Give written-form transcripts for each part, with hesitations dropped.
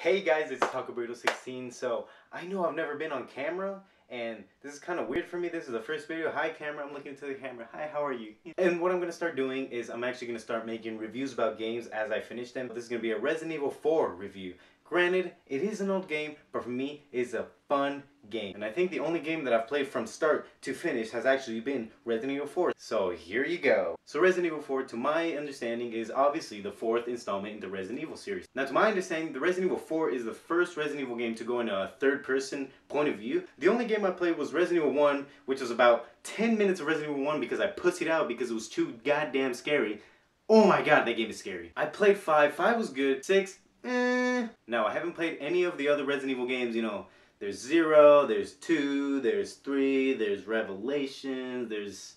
Hey guys, it's Taco Burrito 16. So I know I've never been on camera, and this is kind of weird for me. This is the first video. Hi camera, I'm looking into the camera. Hi, how are you? And what I'm going to start doing is I'm actually going to start making reviews about games as I finish them. This is going to be a Resident Evil 4 review. Granted, it is an old game, but for me, it's a fun game. And I think the only game that I've played from start to finish has actually been Resident Evil 4. So here you go. So Resident Evil 4, to my understanding, is obviously the fourth installment in the Resident Evil series. Now, to my understanding, the Resident Evil 4 is the first Resident Evil game to go in a third-person point of view. The only game I played was Resident Evil 1, which was about 10 minutes of Resident Evil 1 because I pussied out because it was too goddamn scary. Oh my god, that game is scary. I played 5. 5 was good. 6, Now, I haven't played any of the other Resident Evil games, you know. There's 0, there's 2, there's 3, there's Revelations, there's...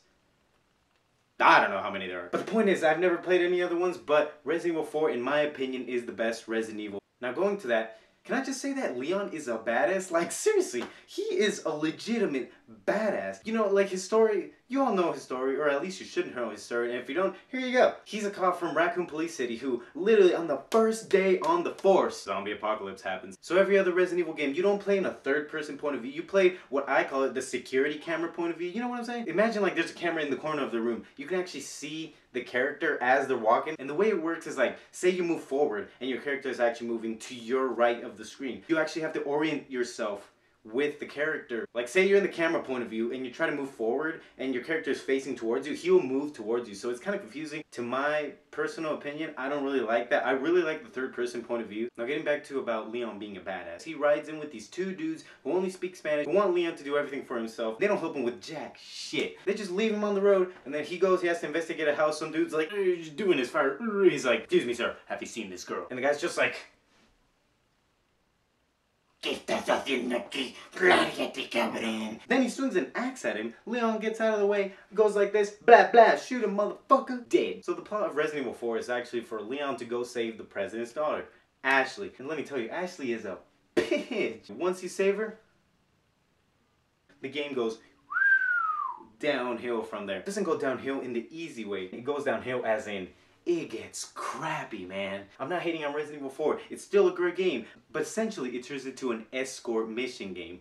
I don't know how many there are. But the point is, I've never played any other ones, but Resident Evil 4, in my opinion, is the best Resident Evil. Now, going to that, can I just say that Leon is a badass? Like, seriously, he is a legitimate badass. You know, like, his story, you all know his story, or at least you should know his story, and if you don't, here you go. He's a cop from Raccoon Police City who, literally, on the first day on the force, zombie apocalypse happens. So every other Resident Evil game, you don't play in a third-person point of view. You play what I call it, the security camera point of view. You know what I'm saying? Imagine, like, there's a camera in the corner of the room. You can actually see the character as they're walking, and the way it works is like, say you move forward and your character is actually moving to your right of the screen. You actually have to orient yourself with the character. Like, say you're in the camera point of view and you try to move forward and your character is facing towards you, he'll move towards you. So it's kind of confusing. To my personal opinion, I don't really like that. I really like the third person point of view. Now, getting back to about Leon being a badass. He rides in with these two dudes who only speak Spanish, who want Leon to do everything for himself. They don't help him with jack shit. They just leave him on the road, and then he goes, he has to investigate a house. Some dude's like, "What are you doing this fire?" He's like, "Excuse me, sir, have you seen this girl?" And the guy's just like, then he swings an axe at him. Leon gets out of the way, goes like this, blah blah, shoot him, motherfucker, dead. So the plot of Resident Evil 4 is actually for Leon to go save the president's daughter, Ashley. And let me tell you, Ashley is a bitch. Once you save her, the game goes downhill from there. It doesn't go downhill in the easy way. It goes downhill as in, it gets crappy, man. I'm not hating on Resident Evil 4. It's still a great game. But essentially, it turns into an escort mission game.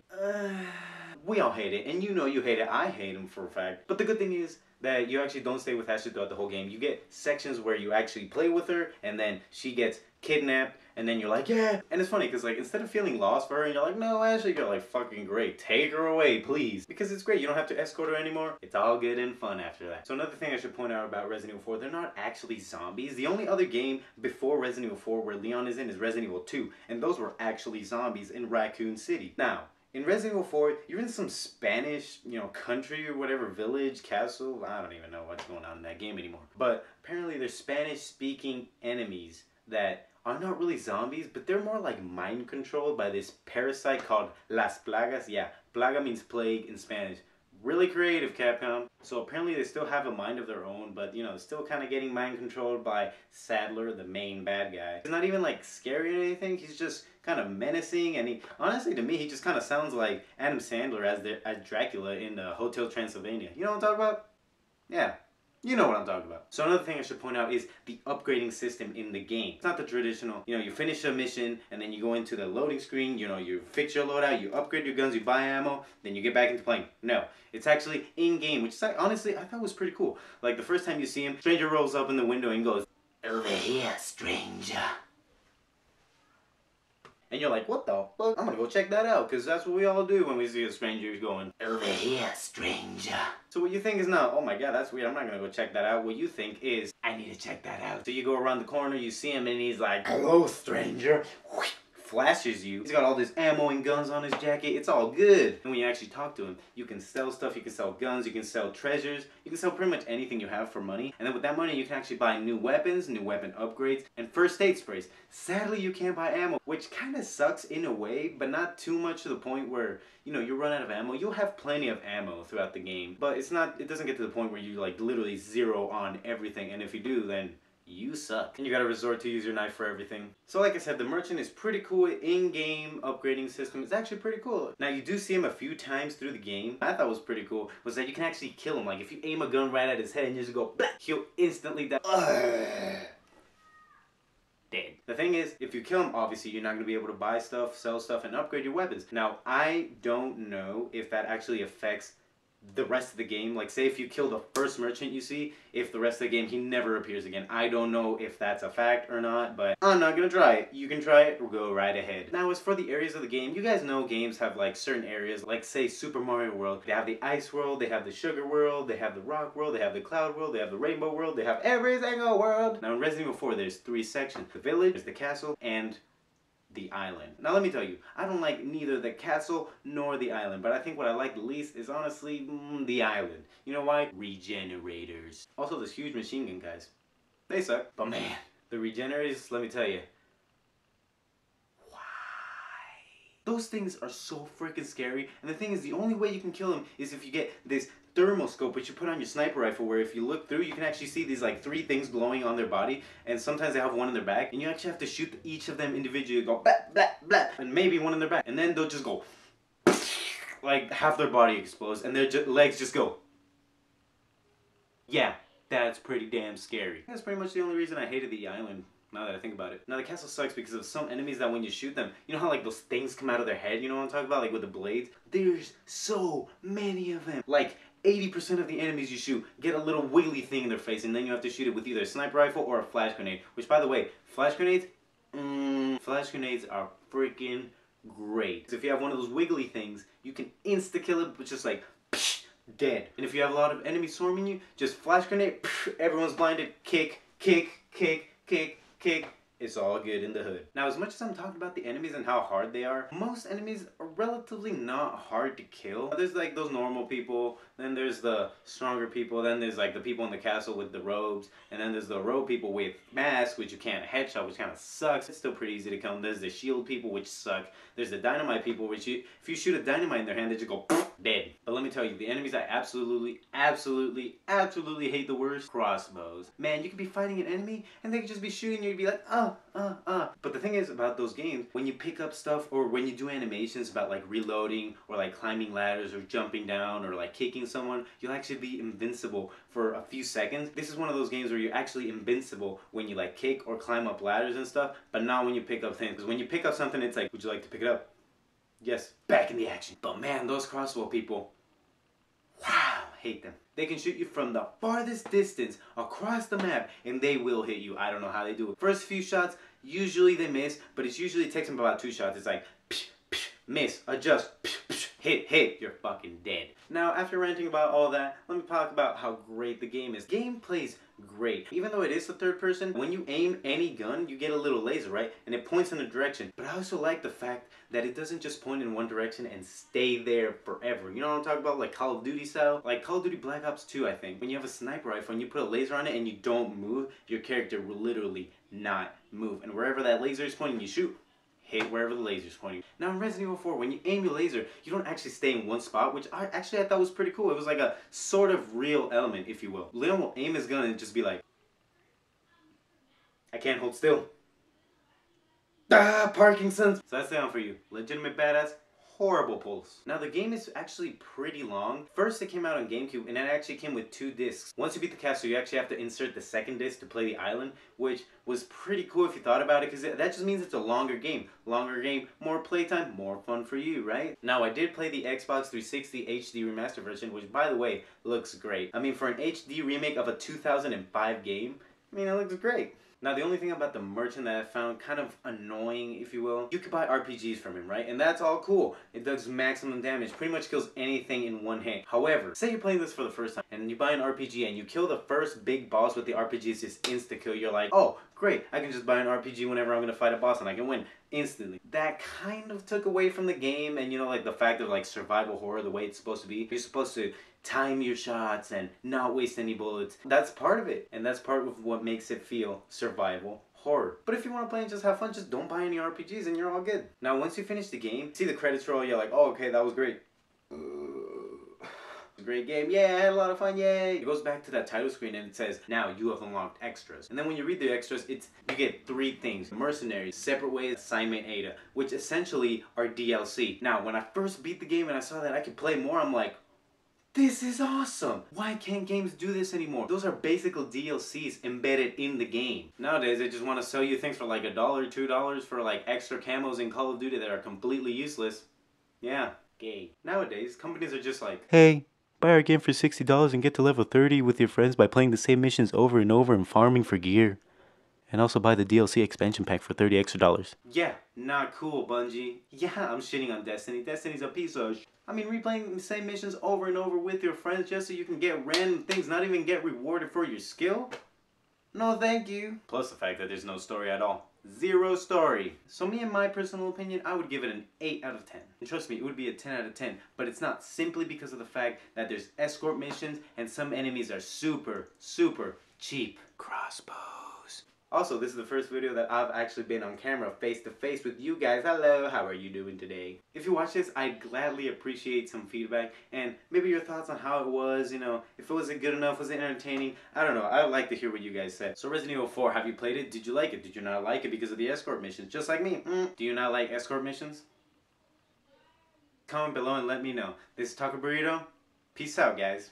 We all hate it. And you know you hate it. I hate him for a fact. But the good thing is that you actually don't stay with Ashley throughout the whole game. You get sections where you actually play with her, and then she gets kidnapped, and then you're like, yeah. And it's funny, because like, instead of feeling lost for her, and you're like, no, Ashley, you're like, fucking great. Take her away, please. Because it's great. You don't have to escort her anymore. It's all good and fun after that. So another thing I should point out about Resident Evil 4, they're not actually zombies. The only other game before Resident Evil 4 where Leon is in is Resident Evil 2, and those were actually zombies in Raccoon City. Now, in Resident Evil 4, you're in some Spanish, you know, country or whatever, village, castle. I don't even know what's going on in that game anymore. But apparently there's Spanish-speaking enemies that are not really zombies, but they're more like mind controlled by this parasite called Las Plagas. Yeah, plaga means plague in Spanish. Really creative, Capcom. So apparently they still have a mind of their own, but you know, still kind of getting mind controlled by Sadler, the main bad guy. He's not even like scary or anything, he's just kind of menacing, and he, honestly to me, he just kind of sounds like Adam Sandler as Dracula in Hotel Transylvania. You know what I'm talking about? Yeah. You know what I'm talking about. So another thing I should point out is the upgrading system in the game. It's not the traditional, you know, you finish a mission and then you go into the loading screen, you know, you fix your loadout, you upgrade your guns, you buy ammo, then you get back into playing. No, it's actually in-game, which is like, honestly, I thought was pretty cool. Like the first time you see him, stranger rolls up in the window and goes, "Over here, stranger." And you're like, what the fuck? I'm gonna go check that out, because that's what we all do when we see a stranger going, "Over here, stranger." So what you think is not, oh my god, that's weird, I'm not gonna go check that out. What you think is, I need to check that out. So you go around the corner, you see him, and he's like, "Hello, stranger." Flashes you. He's got all this ammo and guns on his jacket. It's all good. And when you actually talk to him, you can sell stuff, you can sell guns, you can sell treasures, you can sell pretty much anything you have for money. And then with that money, you can actually buy new weapons, new weapon upgrades, and first aid sprays. Sadly, you can't buy ammo, which kind of sucks in a way, but not too much to the point where, you know, you run out of ammo. You'll have plenty of ammo throughout the game, but it doesn't get to the point where you like literally zero on everything. And if you do, then you suck. And you gotta resort to use your knife for everything. So like I said, the merchant is pretty cool. In-game upgrading system is actually pretty cool. Now you do see him a few times through the game. I thought was pretty cool was that you can actually kill him. Like if you aim a gun right at his head and you just go, blah, he'll instantly die. Dead. The thing is, if you kill him, obviously you're not going to be able to buy stuff, sell stuff, and upgrade your weapons. Now, I don't know if that actually affects the rest of the game. Like, say if you kill the first merchant you see, if the rest of the game he never appears again. I don't know if that's a fact or not, but I'm not gonna try it. You can try it, go right ahead. Now, as for the areas of the game, you guys know games have like certain areas, like say Super Mario World. They have the ice world, they have the sugar world, they have the rock world, they have the cloud world, they have the rainbow world, they have every single world. Now in Resident Evil 4 there's 3 sections: the village, there's the castle, and the island. Now let me tell you, I don't like neither the castle nor the island, but I think what I like the least is honestly the island. You know why? Regenerators. Also those huge machine gun guys. They suck. But man, the regenerators, let me tell you. Why? Those things are so freaking scary, and the thing is, the only way you can kill them is if you get this thermal scope which you put on your sniper rifle, where if you look through you can actually see these like 3 things glowing on their body, and sometimes they have one in their back, and you actually have to shoot each of them individually, go blah blah blah, and maybe one in their back, and then they'll just go like half their body explodes and their legs just go. Yeah, that's pretty damn scary. That's pretty much the only reason I hated the island, now that I think about it. Now the castle sucks because of some enemies that when you shoot them, you know how like those things come out of their head, you know what I'm talking about, like with the blades? There's so many of them. Like 80% of the enemies you shoot get a little wiggly thing in their face, and then you have to shoot it with either a sniper rifle or a flash grenade. Which, by the way, flash grenades are freaking great. So if you have one of those wiggly things, you can insta-kill it with just like, psh, dead. And if you have a lot of enemies swarming you, just flash grenade, psh, everyone's blinded, kick, kick, kick, kick, kick. It's all good in the hood. Now, as much as I'm talking about the enemies and how hard they are, most enemies are relatively not hard to kill. There's like those normal people, then there's the stronger people, then there's like the people in the castle with the robes, and then there's the rogue people with masks, which you can't headshot, which kind of sucks. It's still pretty easy to kill them. There's the shield people, which suck. There's the dynamite people, which if you shoot a dynamite in their hand, they just go dead. But let me tell you, the enemies I absolutely hate the worst, crossbows. Man, you could be fighting an enemy, and they could just be shooting you, and you'd be like, But the thing is about those games, when you pick up stuff or when you do animations about like reloading or like climbing ladders or jumping down or like kicking someone, you'll actually be invincible for a few seconds. This is one of those games where you're actually invincible when you like kick or climb up ladders and stuff, but not when you pick up things. Because when you pick up something, it's like, would you like to pick it up? Yes, back in the action. But man, those crossbow people, wow, hate them. They can shoot you from the farthest distance across the map, and they will hit you. I don't know how they do it. First few shots, usually they miss, but it takes them about 2 shots. It's like, psh, psh, miss, adjust, psh, psh, hit, you're fucking dead. Now, after ranting about all that, let me talk about how great the game is. Gameplay's great. Even though it is the third person, when you aim any gun, you get a little laser, right? And it points in a direction. But I also like the fact that it doesn't just point in one direction and stay there forever. You know what I'm talking about? Like Call of Duty style? Like Call of Duty Black Ops 2, I think. When you have a sniper rifle and you put a laser on it and you don't move, your character will literally not move. And wherever that laser is pointing, you shoot. Hit wherever the laser's pointing. Now in Resident Evil 4, when you aim your laser, you don't actually stay in one spot, which I thought was pretty cool. It was like a sort of real element, if you will. Leon will aim his gun and just be like, I can't hold still. Parkinson's. So that's down for you. Legitimate badass. Horrible pulse. Now the game is actually pretty long. First it came out on GameCube, and it actually came with 2 discs. Once you beat the castle, you actually have to insert the 2nd disc to play the island, which was pretty cool if you thought about it, because that just means it's a longer game. Longer game, more playtime, more fun for you, right? Now I did play the Xbox 360 HD Remastered version, which by the way, looks great. I mean, for an HD remake of a 2005 game, I mean, it looks great. Now the only thing about the merchant that I found kind of annoying, if you will, you could buy RPGs from him, right? And that's all cool. It does maximum damage, pretty much kills anything in one hit. However, say you're playing this for the first time and you buy an RPG and you kill the first big boss with the RPG, it's just insta-kill. You're like, oh, great, I can just buy an RPG whenever I'm gonna fight a boss and I can win instantly. That kind of took away from the game, and you know, like the fact of like survival horror, the way it's supposed to be. You're supposed to time your shots and not waste any bullets. That's part of it, and that's part of what makes it feel survival horror. But if you want to play and just have fun, just don't buy any RPGs and you're all good. Now once you finish the game, see the credits roll, you're like, oh, okay, that was great. Great game, yeah, I had a lot of fun, yay! It goes back to that title screen and it says, now you have unlocked extras. And then when you read the extras, you get 3 things. Mercenaries, Separate Ways, Assignment Ada, which essentially are DLC. Now, when I first beat the game and I saw that I could play more, I'm like, This is awesome! Why can't games do this anymore? Those are basically DLCs embedded in the game. Nowadays, they just want to sell you things for like $1, $2 for like extra camos in Call of Duty that are completely useless. Yeah, gay. Nowadays, companies are just like, hey, buy our game for $60 and get to level 30 with your friends by playing the same missions over and over and farming for gear. And also buy the DLC expansion pack for $30 extra. Yeah, not cool, Bungie. Yeah, I'm shitting on Destiny. Destiny's a piece of I mean, replaying the same missions over and over with your friends just so you can get random things, not even get rewarded for your skill? No, thank you. Plus the fact that there's no story at all. Zero story. So me, in my personal opinion, I would give it an 8 out of 10. And trust me, it would be a 10 out of 10. But it's not simply because of the fact that there's escort missions and some enemies are super, super cheap. Crossbows. Also, this is the first video that I've actually been on camera face to face with you guys. Hello, how are you doing today? If you watch this, I'd gladly appreciate some feedback and maybe your thoughts on how it was, you know, if it wasn't good enough, was it entertaining? I don't know, I would like to hear what you guys said. So Resident Evil 4, have you played it? Did you like it? Did you not like it because of the escort missions? Just like me. Do you not like escort missions? Comment below and let me know. This is Taco Burrito. Peace out, guys.